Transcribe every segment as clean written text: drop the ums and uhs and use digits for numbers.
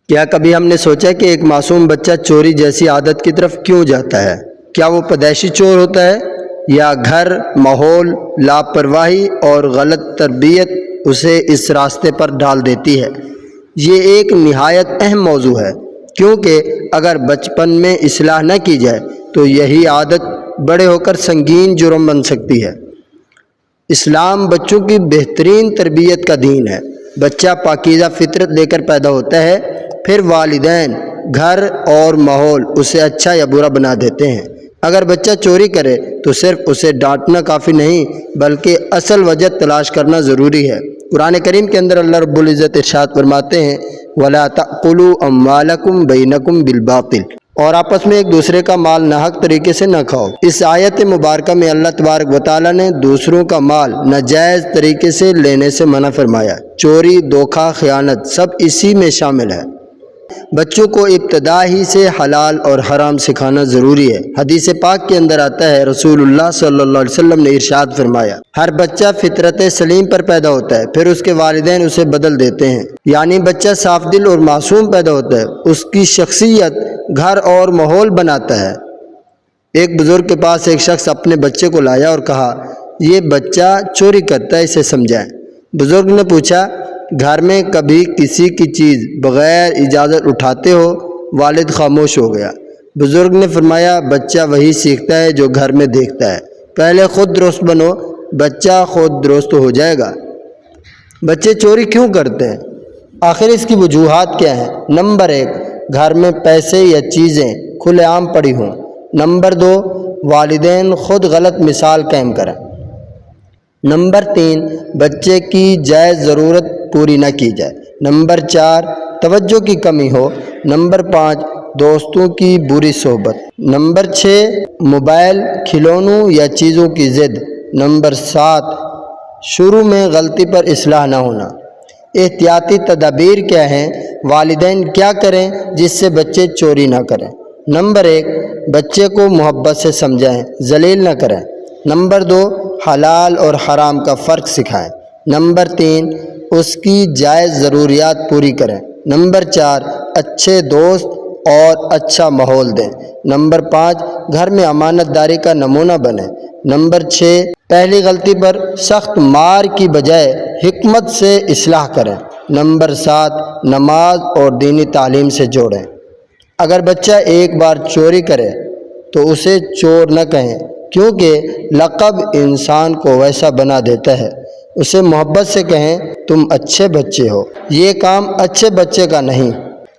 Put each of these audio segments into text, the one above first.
کیا کبھی ہم نے سوچا کہ ایک معصوم بچہ چوری جیسی عادت کی طرف کیوں جاتا ہے؟ کیا وہ پیدائشی چور ہوتا ہے یا گھر، ماحول، لاپرواہی اور غلط تربیت اسے اس راستے پر ڈال دیتی ہے؟ یہ ایک نہایت اہم موضوع ہے، کیونکہ اگر بچپن میں اصلاح نہ کی جائے تو یہی عادت بڑے ہو کر سنگین جرم بن سکتی ہے۔ اسلام بچوں کی بہترین تربیت کا دین ہے۔ بچہ پاکیزہ فطرت لے کر پیدا ہوتا ہے، پھر والدین، گھر اور ماحول اسے اچھا یا برا بنا دیتے ہیں۔ اگر بچہ چوری کرے تو صرف اسے ڈانٹنا کافی نہیں، بلکہ اصل وجہ تلاش کرنا ضروری ہے۔ قرآن کریم کے اندر اللہ رب العزت ارشاد فرماتے ہیں وَلَا تَأْكُلُوا أَمْوَالَكُمْ بَيْنَكُمْ بِالْبَاطِلِ، اور آپس میں ایک دوسرے کا مال ناحق طریقے سے نہ کھاؤ۔ اس آیت مبارکہ میں اللہ تبارک و تعالیٰ نے دوسروں کا مال ناجائز طریقے سے لینے سے منع فرمایا۔ چوری، دھوکہ، خیانت سب اسی میں شامل ہے۔ بچوں کو ابتدا ہی سے حلال اور حرام سکھانا ضروری ہے۔ حدیث پاک کے اندر آتا ہے، رسول اللہ صلی اللہ علیہ وسلم نے ارشاد فرمایا، ہر بچہ فطرت سلیم پر پیدا ہوتا ہے، پھر اس کے والدین اسے بدل دیتے ہیں۔ یعنی بچہ صاف دل اور معصوم پیدا ہوتا ہے، اس کی شخصیت گھر اور ماحول بناتا ہے۔ ایک بزرگ کے پاس ایک شخص اپنے بچے کو لایا اور کہا، یہ بچہ چوری کرتا ہے، اسے سمجھائیں۔ بزرگ نے پوچھا، گھر میں کبھی کسی کی چیز بغیر اجازت اٹھاتے ہو؟ والد خاموش ہو گیا۔ بزرگ نے فرمایا، بچہ وہی سیکھتا ہے جو گھر میں دیکھتا ہے، پہلے خود درست بنو، بچہ خود درست ہو جائے گا۔ بچے چوری کیوں کرتے ہیں؟ آخر اس کی وجوہات کیا ہیں؟ نمبر 1، گھر میں پیسے یا چیزیں کھلے عام پڑی ہوں۔ نمبر 2، والدین خود غلط مثال قائم کریں۔ نمبر 3، بچے کی جائز ضرورت پوری نہ کی جائے۔ نمبر 4، توجہ کی کمی ہو۔ نمبر 5، دوستوں کی بری صحبت۔ نمبر 6، موبائل، کھلونوں یا چیزوں کی ضد۔ نمبر 7، شروع میں غلطی پر اصلاح نہ ہونا۔ احتیاطی تدابیر کیا ہیں؟ والدین کیا کریں جس سے بچے چوری نہ کریں؟ نمبر 1، بچے کو محبت سے سمجھائیں، ذلیل نہ کریں۔ نمبر 2، حلال اور حرام کا فرق سکھائیں۔ نمبر 3، اس کی جائز ضروریات پوری کریں۔ نمبر 4، اچھے دوست اور اچھا ماحول دیں۔ نمبر 5، گھر میں امانت داری کا نمونہ بنیں۔ نمبر 6، پہلی غلطی پر سخت مار کی بجائے حکمت سے اصلاح کریں۔ نمبر 7، نماز اور دینی تعلیم سے جوڑیں۔ اگر بچہ ایک بار چوری کرے تو اسے چور نہ کہیں، کیونکہ لقب انسان کو ویسا بنا دیتا ہے۔ اسے محبت سے کہیں، تم اچھے بچے ہو۔ یہ کام اچھے بچے کا نہیں،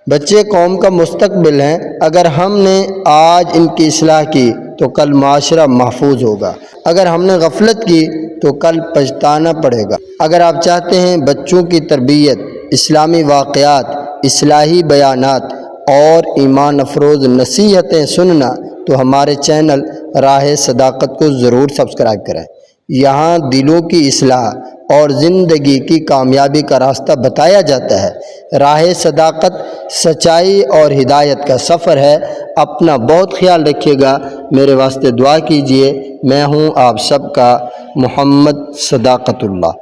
بچے قوم کا مستقبل ہیں۔ اگر ہم نے آج ان کی اصلاح کی تو کل معاشرہ محفوظ ہوگا، اگر ہم نے غفلت کی تو کل پچھتانا پڑے گا۔ اگر آپ چاہتے ہیں بچوں کی تربیت، اسلامی واقعات، اصلاحی بیانات اور ایمان افروز نصیحتیں سننا تو ہمارے چینل راہ صداقت کو ضرور سبسکرائب کریں۔ یہاں دلوں کی اصلاح اور زندگی کی کامیابی کا راستہ بتایا جاتا ہے۔ راہ صداقت سچائی اور ہدایت کا سفر ہے۔ اپنا بہت خیال رکھیے گا، میرے واسطے دعا کیجیے۔ میں ہوں آپ سب کا محمد صداقت اللہ۔